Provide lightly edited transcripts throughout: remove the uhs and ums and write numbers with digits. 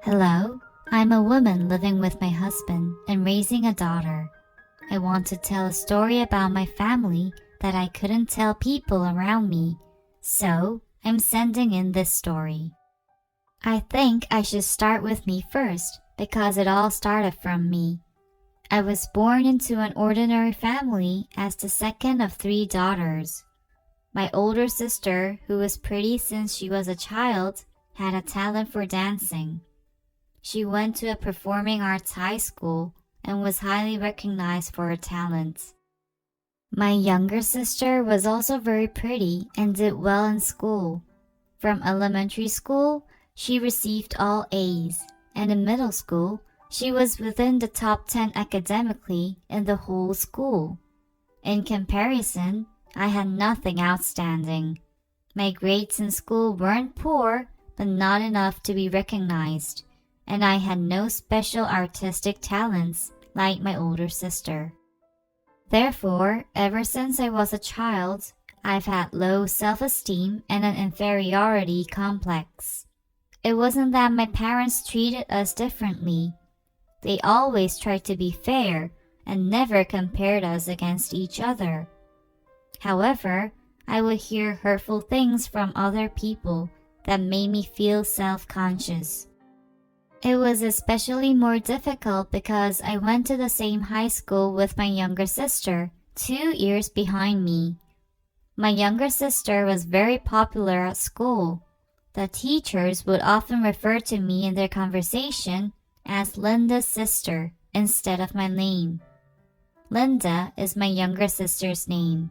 Hello, I'm a woman living with my husband and raising a daughter. I want to tell a story about my family that I couldn't tell people around me, so I'm sending in this story. I think I should start with me first because it all started from me. I was born into an ordinary family as the second of 3 daughters. My older sister, who was pretty since she was a child, had a talent for dancing. She went to a performing arts high school and was highly recognized for her talents. My younger sister was also very pretty and did well in school. From elementary school, she received all A's, and in middle school, she was within the top 10 academically in the whole school. In comparison, I had nothing outstanding. My grades in school weren't poor, but not enough to be recognized, and I had no special artistic talents like my older sister. Therefore, ever since I was a child, I've had low self-esteem and an inferiority complex. It wasn't that my parents treated us differently. They always tried to be fair and never compared us against each other. However, I would hear hurtful things from other people that made me feel self-conscious. It was especially more difficult because I went to the same high school with my younger sister, 2 years behind me. My younger sister was very popular at school. The teachers would often refer to me in their conversation as Linda's sister instead of my name. Linda is my younger sister's name.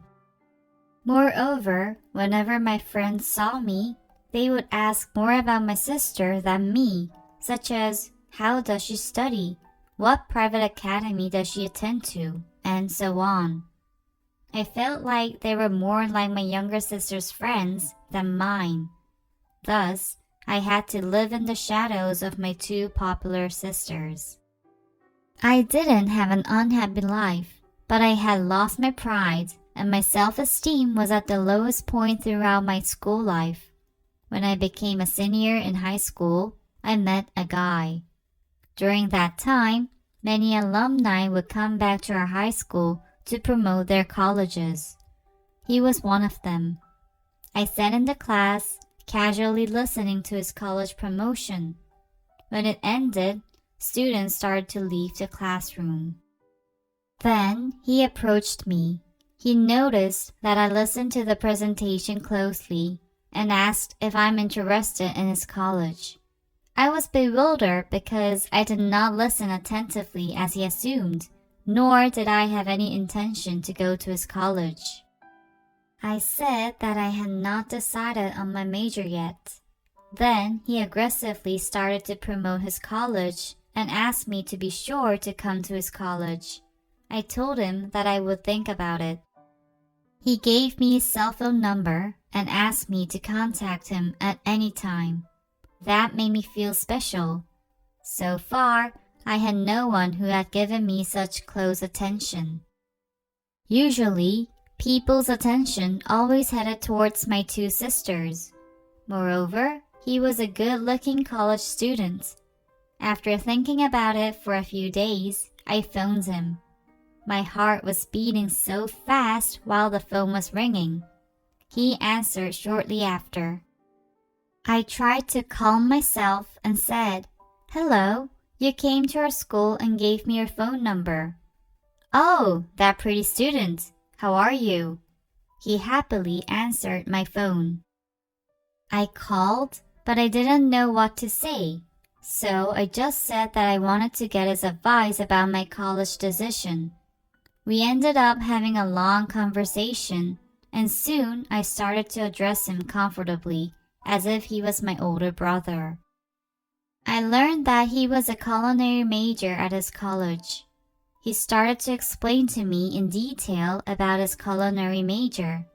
Moreover, whenever my friends saw me, they would ask more about my sister than me, such as, how does she study? What private academy does she attend to? And so on. I felt like they were more like my younger sister's friends than mine. Thus, I had to live in the shadows of my 2 popular sisters. I didn't have an unhappy life, but I had lost my pride, and my self-esteem was at the lowest point throughout my school life. When I became a senior in high school, I met a guy. During that time, many alumni would come back to our high school to promote their colleges. He was one of them. I sat in the class, casually listening to his college promotion. When it ended, students started to leave the classroom. Then he approached me. He noticed that I listened to the presentation closely and asked if I'm interested in his college. I was bewildered because I did not listen attentively as he assumed, nor did I have any intention to go to his college. I said that I had not decided on my major yet. Then he aggressively started to promote his college and asked me to be sure to come to his college. I told him that I would think about it. He gave me his cell phone number and asked me to contact him at any time. That made me feel special. So far, I had no one who had given me such close attention. Usually, people's attention always headed towards my 2 sisters. Moreover, he was a good-looking college student. After thinking about it for a few days, I phoned him. My heart was beating so fast while the phone was ringing. He answered shortly after. I tried to calm myself and said, "Hello, you came to our school and gave me your phone number." "Oh, that pretty student. How are you?" He happily answered my phone. I called, but I didn't know what to say, so I just said that I wanted to get his advice about my college decision. We ended up having a long conversation, and soon I started to address him comfortably, as if he was my older brother. I learned that he was a culinary major at his college. He started to explain to me in detail about his culinary major.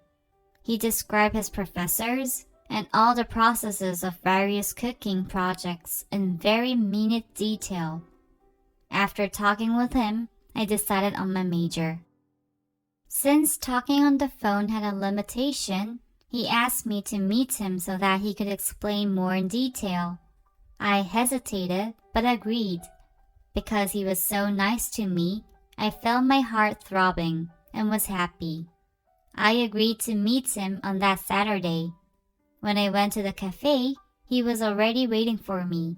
He described his professors and all the processes of various cooking projects in very minute detail. After talking with him, I decided on my major. Since talking on the phone had a limitation, he asked me to meet him so that he could explain more in detail. I hesitated, but agreed. Because he was so nice to me, I felt my heart throbbing and was happy. I agreed to meet him on that Saturday. When I went to the cafe, he was already waiting for me.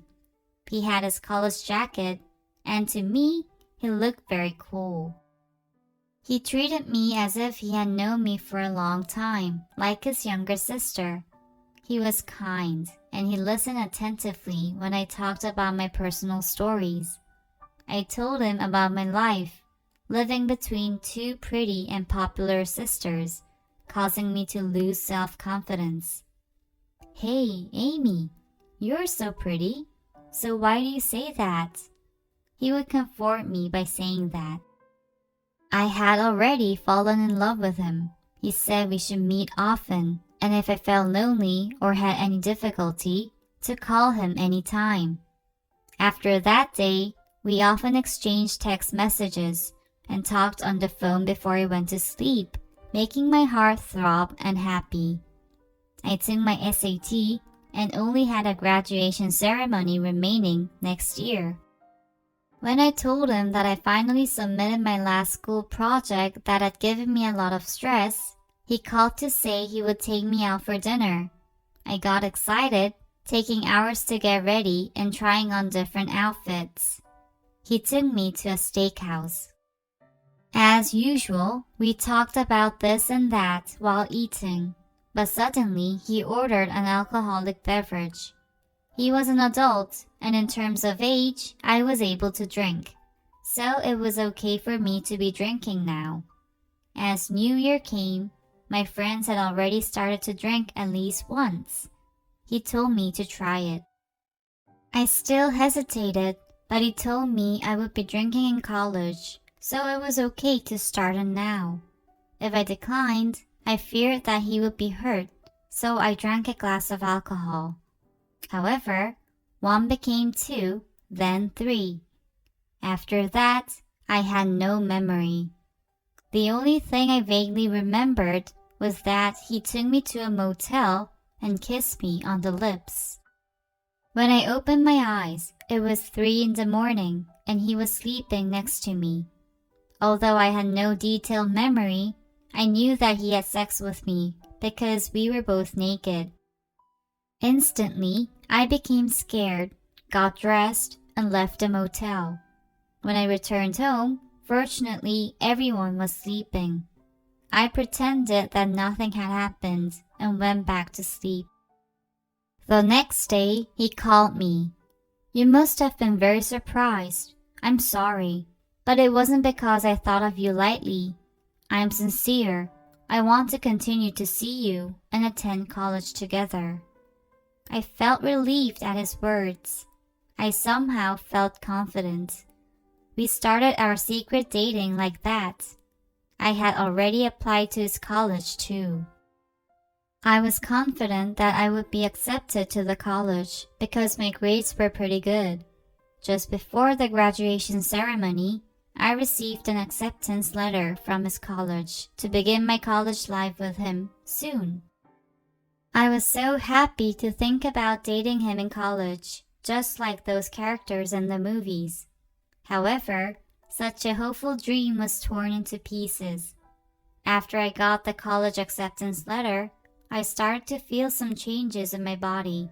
He had his college jacket, and to me, he looked very cool. He treated me as if he had known me for a long time, like his younger sister. He was kind, and he listened attentively when I talked about my personal stories. I told him about my life, living between two pretty and popular sisters, causing me to lose self-confidence. "Hey, Amy, you're so pretty, so why do you say that?" He would comfort me by saying that. I had already fallen in love with him. He said we should meet often, and if I felt lonely or had any difficulty, to call him any time. After that day, we often exchanged text messages and talked on the phone before I went to sleep, making my heart throb and happy. I took my SAT and only had a graduation ceremony remaining next year. When I told him that I finally submitted my last school project that had given me a lot of stress, he called to say he would take me out for dinner. I got excited, taking hours to get ready and trying on different outfits. He took me to a steakhouse. As usual, we talked about this and that while eating, but suddenly he ordered an alcoholic beverage. He was an adult, and in terms of age, I was able to drink, so it was okay for me to be drinking now. As New Year came, my friends had already started to drink at least once. He told me to try it. I still hesitated, but he told me I would be drinking in college, so it was okay to start it now. If I declined, I feared that he would be hurt, so I drank a glass of alcohol. However, 1 became 2, then 3. After that, I had no memory. The only thing I vaguely remembered was that he took me to a motel and kissed me on the lips. When I opened my eyes, it was 3 in the morning and he was sleeping next to me. Although I had no detailed memory, I knew that he had sex with me because we were both naked. Instantly, I became scared, got dressed, and left the motel. When I returned home, fortunately, everyone was sleeping. I pretended that nothing had happened and went back to sleep. The next day, he called me. "You must have been very surprised. I'm sorry, but it wasn't because I thought of you lightly. I'm sincere. I want to continue to see you and attend college together." I felt relieved at his words. I somehow felt confident. We started our secret dating like that. I had already applied to his college too. I was confident that I would be accepted to the college because my grades were pretty good. Just before the graduation ceremony, I received an acceptance letter from his college to begin my college life with him soon. I was so happy to think about dating him in college, just like those characters in the movies. However, such a hopeful dream was torn into pieces. After I got the college acceptance letter, I started to feel some changes in my body.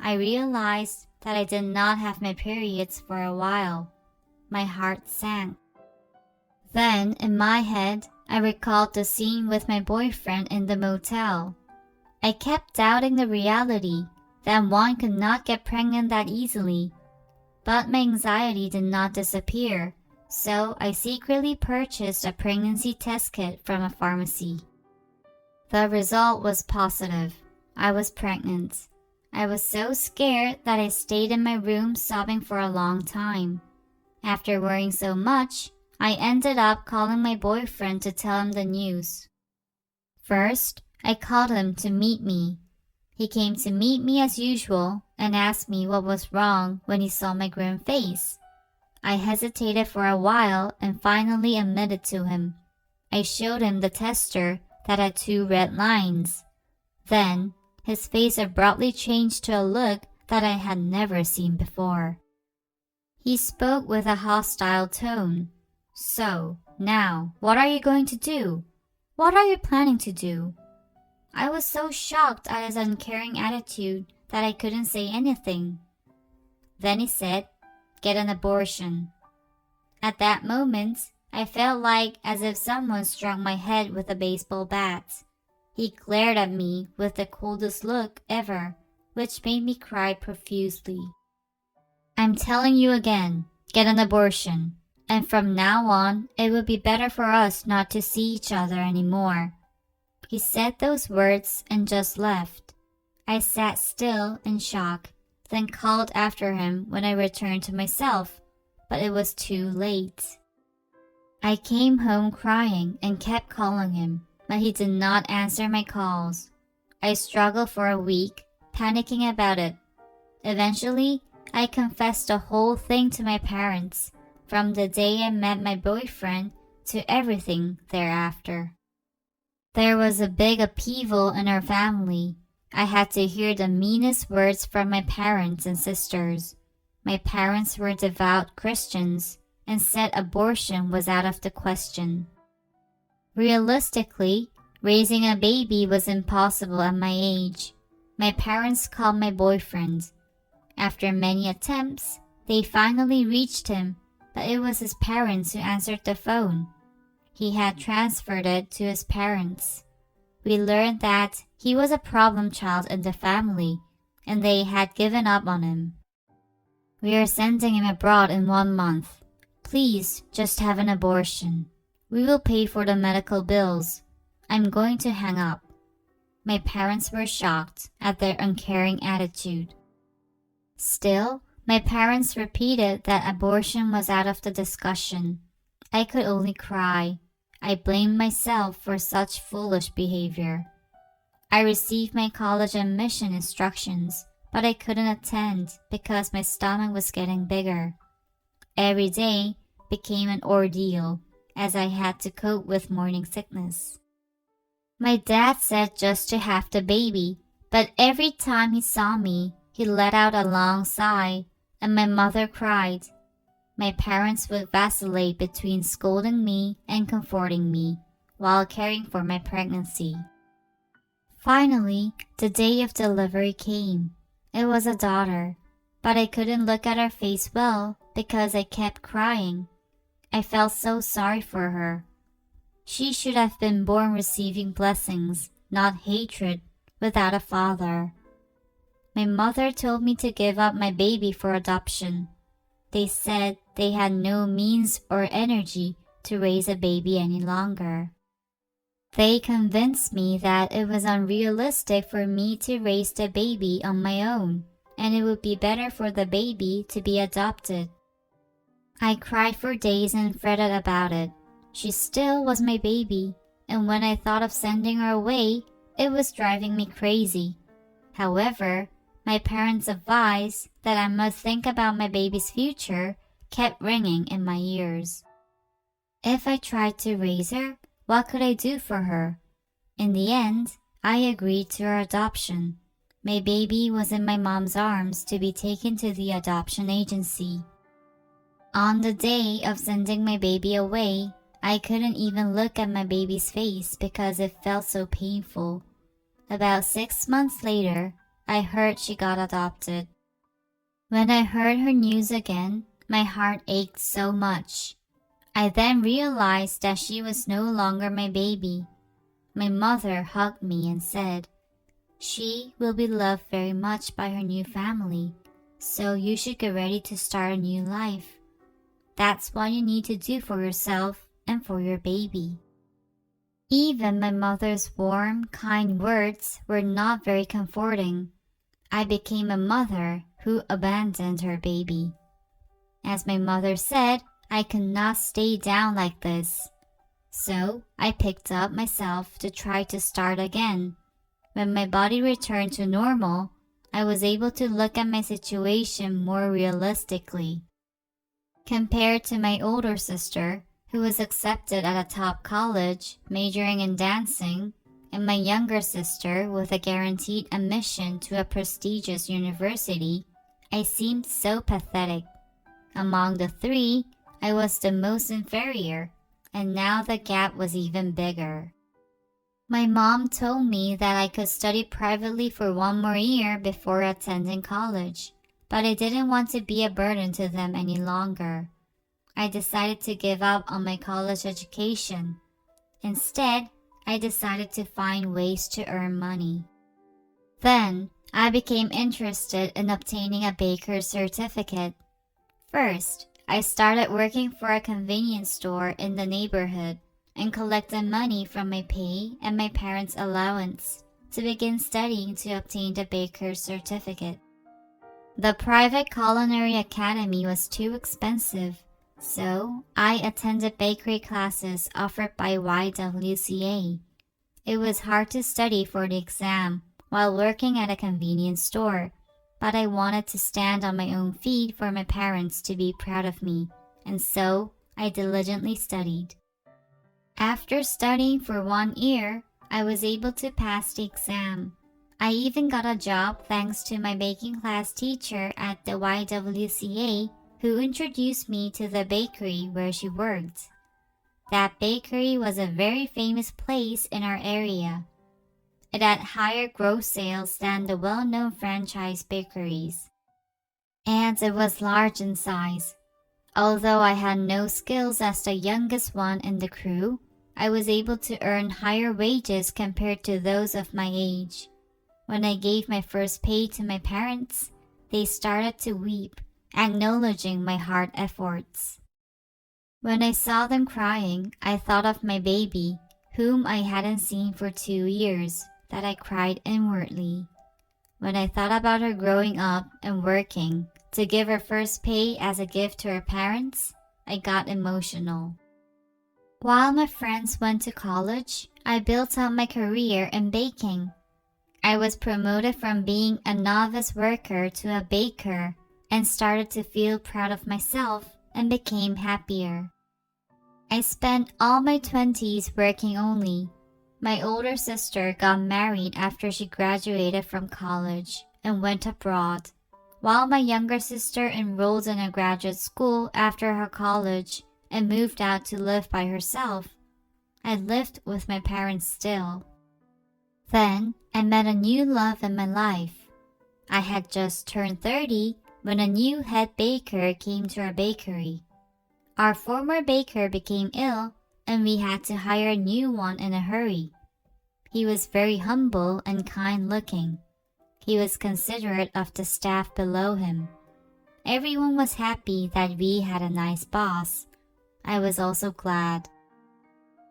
I realized that I did not have my periods for a while. My heart sank. Then, in my head, I recalled the scene with my boyfriend in the motel. I kept doubting the reality that one could not get pregnant that easily. But my anxiety did not disappear, so I secretly purchased a pregnancy test kit from a pharmacy. The result was positive. I was pregnant. I was so scared that I stayed in my room sobbing for a long time. After worrying so much, I ended up calling my boyfriend to tell him the news. First, I called him to meet me. He came to meet me as usual and asked me what was wrong when he saw my grim face. I hesitated for a while and finally admitted to him. I showed him the tester that had 2 red lines. Then, his face abruptly changed to a look that I had never seen before. He spoke with a hostile tone. "So, now, what are you going to do? What are you planning to do?" I was so shocked at his uncaring attitude that I couldn't say anything. Then he said, "Get an abortion." At that moment, I felt like as if someone struck my head with a baseball bat. He glared at me with the coldest look ever, which made me cry profusely. "I'm telling you again, get an abortion, and from now on it would be better for us not to see each other anymore." He said those words and just left. I sat still in shock, then called after him when I returned to myself, but it was too late. I came home crying and kept calling him, but he did not answer my calls. I struggled for a week, panicking about it. Eventually, I confessed the whole thing to my parents, from the day I met my boyfriend to everything thereafter. There was a big upheaval in our family. I had to hear the meanest words from my parents and sisters. My parents were devout Christians and said abortion was out of the question. Realistically, raising a baby was impossible at my age. My parents called my boyfriend. After many attempts, they finally reached him, but it was his parents who answered the phone. He had transferred it to his parents. We learned that he was a problem child in the family, and they had given up on him. "We are sending him abroad in 1 month. Please just have an abortion. We will pay for the medical bills." I'm going to hang up. My parents were shocked at their uncaring attitude. Still, my parents repeated that abortion was out of the discussion. I could only cry. I blamed myself for such foolish behavior. I received my college admission instructions, but I couldn't attend because my stomach was getting bigger. Every day became an ordeal as I had to cope with morning sickness. My dad said just to have the baby, but every time he saw me, he let out a long sigh, and my mother cried. My parents would vacillate between scolding me and comforting me while caring for my pregnancy. Finally, the day of delivery came. It was a daughter, but I couldn't look at her face well because I kept crying. I felt so sorry for her. She should have been born receiving blessings, not hatred, without a father. My mother told me to give up my baby for adoption. They said they had no means or energy to raise a baby any longer. They convinced me that it was unrealistic for me to raise the baby on my own, and it would be better for the baby to be adopted. I cried for days and fretted about it. She still was my baby, and when I thought of sending her away, it was driving me crazy. However, my parents' advice that I must think about my baby's future kept ringing in my ears. If I tried to raise her, what could I do for her? In the end, I agreed to her adoption. My baby was in my mom's arms to be taken to the adoption agency. On the day of sending my baby away, I couldn't even look at my baby's face because it felt so painful. About 6 months later, I heard she got adopted. When I heard her news again, my heart ached so much. I then realized that she was no longer my baby. My mother hugged me and said, "She will be loved very much by her new family, so you should get ready to start a new life. That's what you need to do for yourself and for your baby." Even my mother's warm, kind words were not very comforting. I became a mother who abandoned her baby. As my mother said, I could not stay down like this. So I picked up myself to try to start again. When my body returned to normal, I was able to look at my situation more realistically. Compared to my older sister, who was accepted at a top college, majoring in dancing, and my younger sister with a guaranteed admission to a prestigious university, I seemed so pathetic. Among the three, I was the most inferior, and now the gap was even bigger. My mom told me that I could study privately for one more year before attending college, but I didn't want to be a burden to them any longer. I decided to give up on my college education. Instead, I decided to find ways to earn money. Then, I became interested in obtaining a baker's certificate. First, I started working for a convenience store in the neighborhood and collected money from my pay and my parents' allowance to begin studying to obtain the baker's certificate. The private culinary academy was too expensive, so I attended bakery classes offered by YWCA. It was hard to study for the exam while working at a convenience store, but I wanted to stand on my own feet for my parents to be proud of me, and so I diligently studied. After studying for 1 year, I was able to pass the exam. I even got a job thanks to my baking class teacher at the YWCA, who introduced me to the bakery where she worked. That bakery was a very famous place in our area. It had higher gross sales than the well-known franchise bakeries. And it was large in size. Although I had no skills as the youngest one in the crew, I was able to earn higher wages compared to those of my age. When I gave my first pay to my parents, they started to weep, acknowledging my hard efforts. When I saw them crying, I thought of my baby, whom I hadn't seen for 2 years, that I cried inwardly. When I thought about her growing up and working to give her first pay as a gift to her parents, I got emotional. While my friends went to college, I built up my career in baking. I was promoted from being a novice worker to a baker and started to feel proud of myself and became happier. I spent all my 20s working only. My older sister got married after she graduated from college and went abroad, while my younger sister enrolled in a graduate school after her college and moved out to live by herself. I lived with my parents still. Then I met a new love in my life. I had just turned 30 when a new head baker came to our bakery. Our former baker became ill and we had to hire a new one in a hurry. He was very humble and kind-looking. He was considerate of the staff below him. Everyone was happy that we had a nice boss. I was also glad.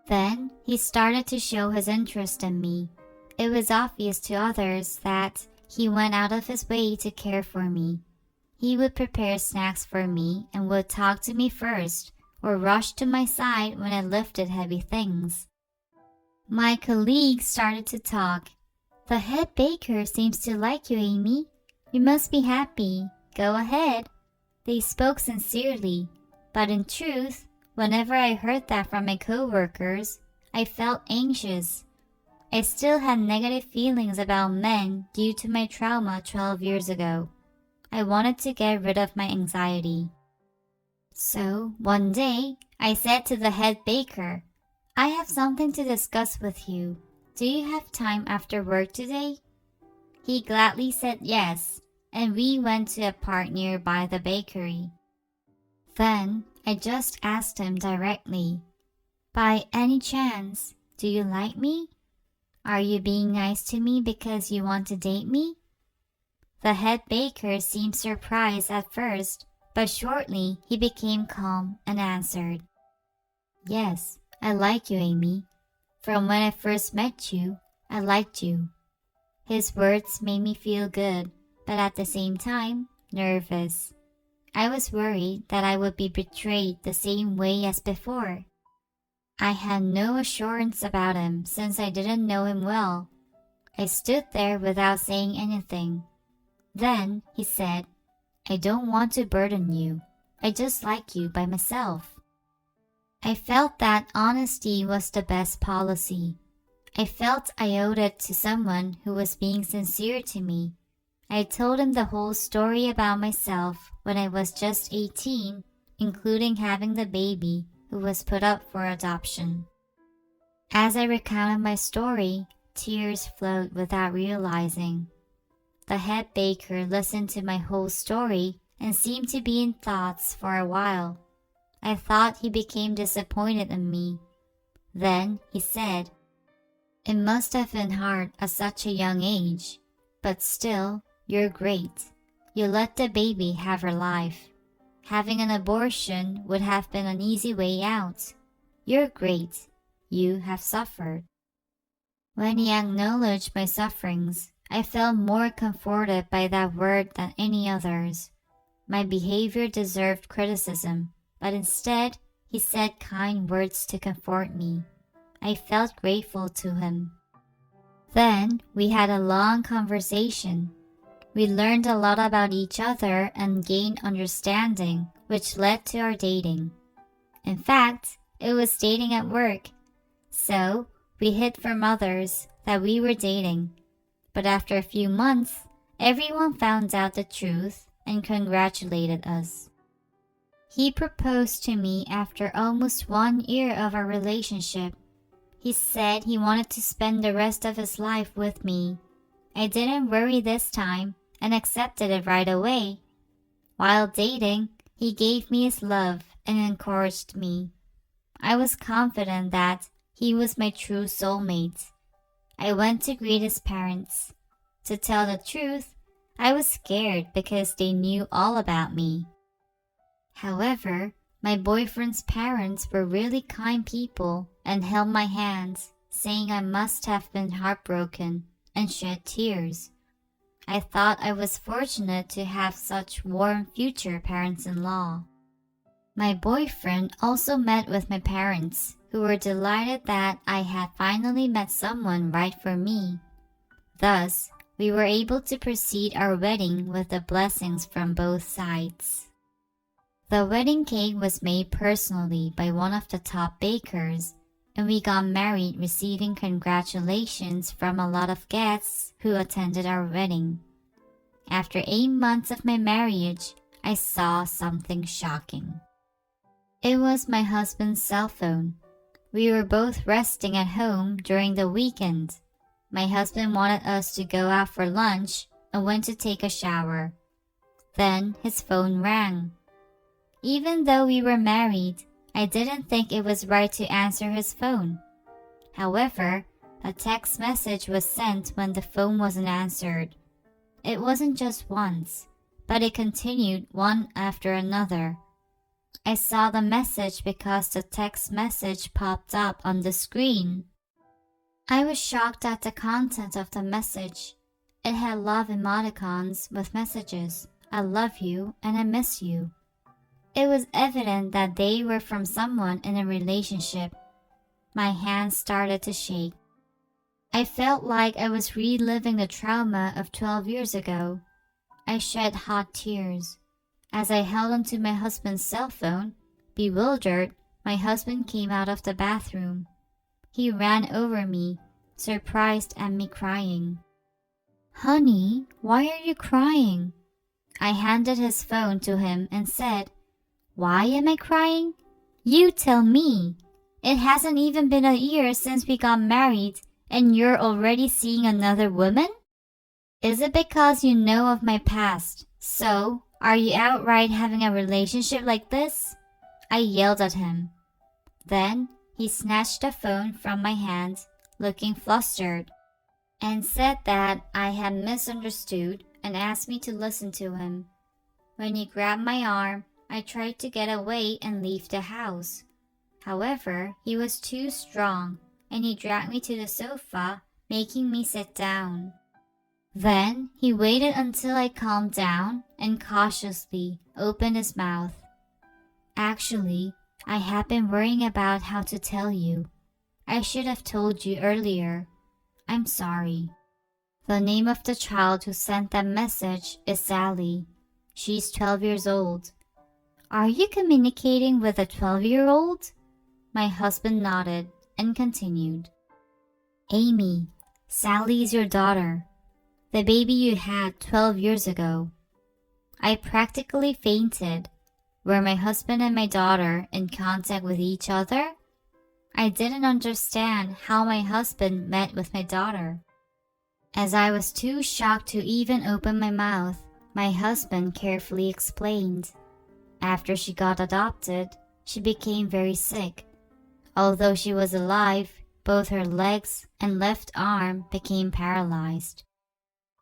Then he started to show his interest in me. It was obvious to others that he went out of his way to care for me. He would prepare snacks for me and would talk to me first or rush to my side when I lifted heavy things. My colleagues started to talk. "The head baker seems to like you, Amy. You must be happy. Go ahead." They spoke sincerely, but in truth, whenever I heard that from my co-workers, I felt anxious. I still had negative feelings about men due to my trauma 12 years ago. I wanted to get rid of my anxiety. So, one day, I said to the head baker, "I have something to discuss with you. Do you have time after work today?" He gladly said yes, and we went to a park nearby the bakery. Then, I just asked him directly, "By any chance, do you like me? Are you being nice to me because you want to date me?" The head baker seemed surprised at first, but shortly he became calm and answered, "Yes, I like you, Amy. From when I first met you, I liked you." His words made me feel good, but at the same time, nervous. I was worried that I would be betrayed the same way as before. I had no assurance about him since I didn't know him well. I stood there without saying anything. Then he said, "I don't want to burden you. I just like you by myself." I felt that honesty was the best policy. I felt I owed it to someone who was being sincere to me. I told him the whole story about myself when I was just 18, including having the baby who was put up for adoption. As I recounted my story, tears flowed without realizing. The head baker listened to my whole story and seemed to be in thoughts for a while. I thought he became disappointed in me. Then he said, "It must have been hard at such a young age, but still, you're great. You let the baby have her life. Having an abortion would have been an easy way out. You're great. You have suffered." When he acknowledged my sufferings, I felt more comforted by that word than any others. My behavior deserved criticism, but instead, he said kind words to comfort me. I felt grateful to him. Then we had a long conversation. We learned a lot about each other and gained understanding, which led to our dating. In fact, it was dating at work. So, we hid from others that we were dating. But after a few months, everyone found out the truth and congratulated us. He proposed to me after almost 1 year of our relationship. He said he wanted to spend the rest of his life with me. I didn't worry this time and accepted it right away. While dating, he gave me his love and encouraged me. I was confident that he was my true soulmate. I went to greet his parents. To tell the truth, I was scared because they knew all about me. However, my boyfriend's parents were really kind people and held my hands, saying I must have been heartbroken and shed tears. I thought I was fortunate to have such warm future parents-in-law. My boyfriend also met with my parents, who were delighted that I had finally met someone right for me. Thus, we were able to proceed our wedding with the blessings from both sides. The wedding cake was made personally by one of the top bakers, and we got married receiving congratulations from a lot of guests who attended our wedding. After 8 months of my marriage, I saw something shocking. It was my husband's cell phone. We were both resting at home during the weekend. My husband wanted us to go out for lunch and went to take a shower. Then his phone rang. Even though we were married, I didn't think it was right to answer his phone. However, a text message was sent when the phone wasn't answered. It wasn't just once, but it continued one after another. I saw the message because the text message popped up on the screen. I was shocked at the content of the message. It had love emoticons with messages, "I love you" and "I miss you." It was evident that they were from someone in a relationship. My hands started to shake. I felt like I was reliving the trauma of 12 years ago. I shed hot tears. As I held onto my husband's cell phone, bewildered, my husband came out of the bathroom. He ran over me, surprised at me crying. "Honey, why are you crying?" I handed his phone to him and said, "Why am I crying? You tell me. It hasn't even been a year since we got married, and you're already seeing another woman? Is it because you know of my past? So, are you outright having a relationship like this?" I yelled at him. Then, he snatched the phone from my hand, looking flustered, and said that I had misunderstood and asked me to listen to him. When he grabbed my arm, I tried to get away and leave the house. However, he was too strong, and he dragged me to the sofa, making me sit down. Then, he waited until I calmed down and cautiously opened his mouth. "Actually, I have been worrying about how to tell you. I should have told you earlier. I'm sorry." The name of the child who sent that message is Sally. She's 12 years old. "Are you communicating with a 12-year-old? My husband nodded and continued. Amy, Sally is your daughter, the baby you had 12 years ago. I practically fainted. Were my husband and my daughter in contact with each other? I didn't understand how my husband met with my daughter. As I was too shocked to even open my mouth, my husband carefully explained. After she got adopted, she became very sick. Although she was alive, both her legs and left arm became paralyzed.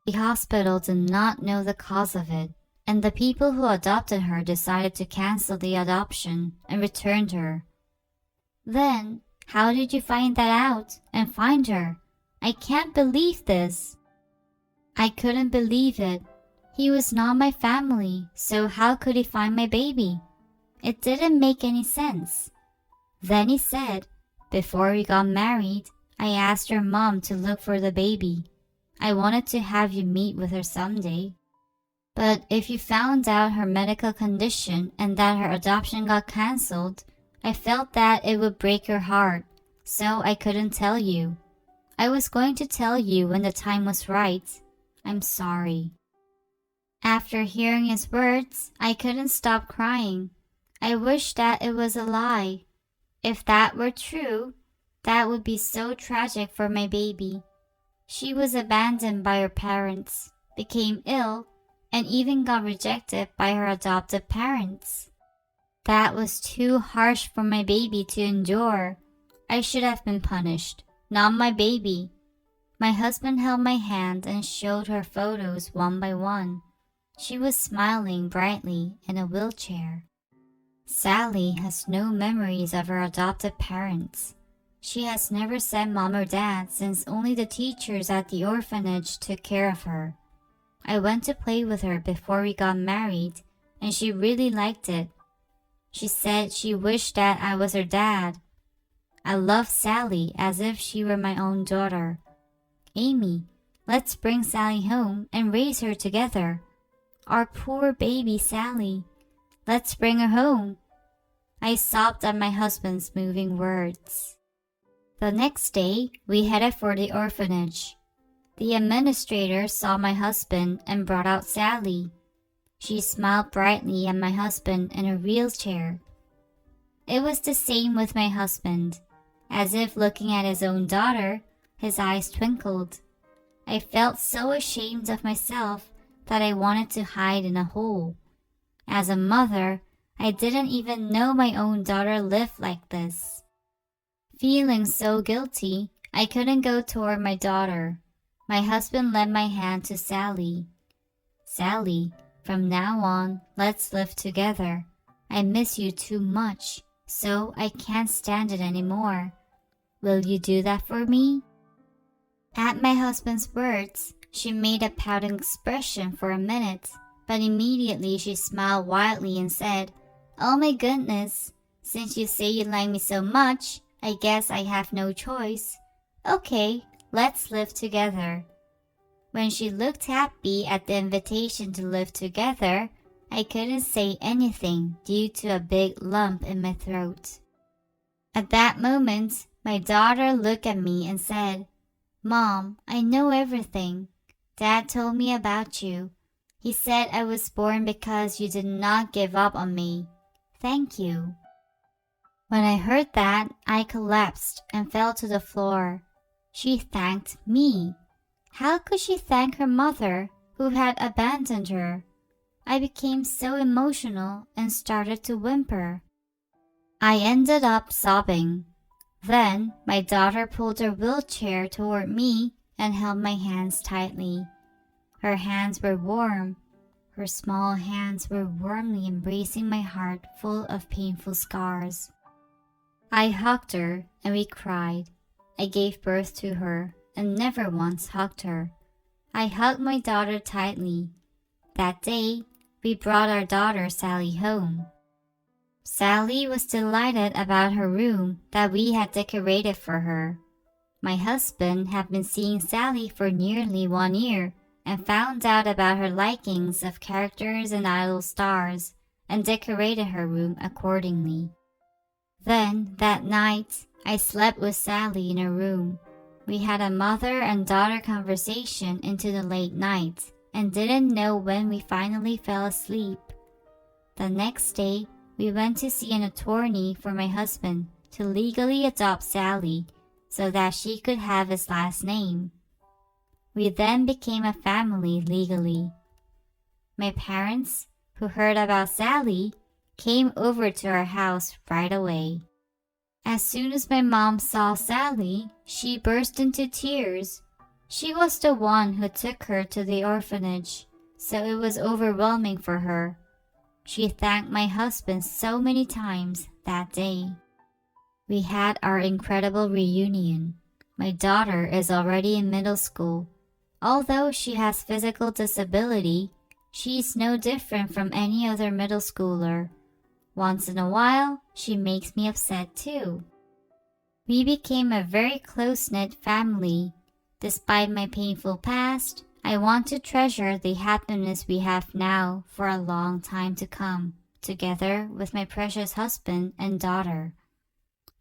The hospital did not know the cause of it, and the people who adopted her decided to cancel the adoption and returned her. Then, how did you find that out and find her? I can't believe this. I couldn't believe it. He was not my family, so how could he find my baby? It didn't make any sense. Then he said, before we got married, I asked your mom to look for the baby. I wanted to have you meet with her someday. But if you found out her medical condition and that her adoption got cancelled, I felt that it would break your heart, so I couldn't tell you. I was going to tell you when the time was right. I'm sorry. After hearing his words, I couldn't stop crying. I wish that it was a lie. If that were true, that would be so tragic for my baby. She was abandoned by her parents, became ill, and even got rejected by her adoptive parents. That was too harsh for my baby to endure. I should have been punished, not my baby. My husband held my hand and showed her photos one by one. She was smiling brightly in a wheelchair. Sally has no memories of her adoptive parents. She has never said mom or dad since only the teachers at the orphanage took care of her. I went to play with her before we got married, and she really liked it. She said she wished that I was her dad. I love Sally as if she were my own daughter. Amy, let's bring Sally home and raise her together. Our poor baby Sally. Let's bring her home. I sobbed at my husband's moving words. The next day, we headed for the orphanage. The administrator saw my husband and brought out Sally. She smiled brightly at my husband in her wheelchair. It was the same with my husband. As if looking at his own daughter, his eyes twinkled. I felt so ashamed of myself that I wanted to hide in a hole. As a mother, I didn't even know my own daughter lived like this. Feeling so guilty, I couldn't go toward my daughter. My husband led my hand to Sally. Sally, from now on, let's live together. I miss you too much, so I can't stand it anymore. Will you do that for me? At my husband's words, she made a pouting expression for a minute, but immediately she smiled wildly and said, "Oh my goodness, since you say you like me so much, I guess I have no choice. Okay, let's live together." When she looked happy at the invitation to live together, I couldn't say anything due to a big lump in my throat. At that moment, my daughter looked at me and said, "Mom, I know everything. Dad told me about you. He said I was born because you did not give up on me. Thank you." When I heard that, I collapsed and fell to the floor. She thanked me. How could she thank her mother, who had abandoned her? I became so emotional and started to whimper. I ended up sobbing. Then my daughter pulled her wheelchair toward me and held my hands tightly. Her hands were warm. Her small hands were warmly embracing my heart full of painful scars. I hugged her and we cried. I gave birth to her and never once hugged her. I hugged my daughter tightly. That day, we brought our daughter Sally home. Sally was delighted about her room that we had decorated for her. My husband had been seeing Sally for nearly 1 year and found out about her likings of characters and idol stars and decorated her room accordingly. Then, that night, I slept with Sally in her room. We had a mother and daughter conversation into the late night and didn't know when we finally fell asleep. The next day, we went to see an attorney for my husband to legally adopt Sally so that she could have his last name. We then became a family legally. My parents, who heard about Sally, came over to our house right away. As soon as my mom saw Sally, she burst into tears. She was the one who took her to the orphanage, so it was overwhelming for her. She thanked my husband so many times that day. We had our incredible reunion. My daughter is already in middle school. Although she has physical disability, she's no different from any other middle schooler. Once in a while, she makes me upset too. We became a very close-knit family. Despite my painful past, I want to treasure the happiness we have now for a long time to come, together with my precious husband and daughter.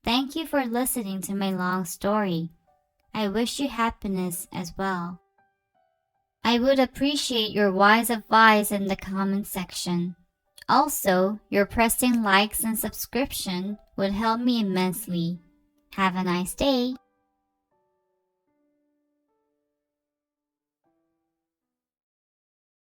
Thank you for listening to my long story. I wish you happiness as well. I would appreciate your wise advice in the comment section. Also, your pressing likes and subscription would help me immensely. Have a nice day.